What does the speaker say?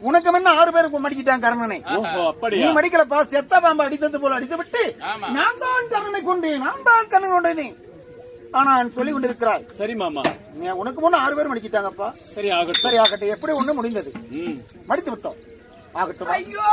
உனக்கு முன்ன 6 பேருக்கு மடிக்கிட்டான் கர்ணனை. நீ மடிக்கலப்பா, செத்த பாம்பு அடித்தது போல அடித்து விட்டு நான் தான் கர்ணனை கொண்டேன், நான் தான் கர்ணன் கொண்டேன் ஆனா சொல்லிக் கொண்டிருக்கிறாய். சரி மாமா, உனக்கு முன்ன 6 பேர் மடிக்கிட்டாங்கப்பா. சரி ஆகட்டும், சரி ஆகட்டும். எப்படி ஒண்ணு முடிந்தது, மடித்து விட்டோம். ஆகட்டும். ஐயோ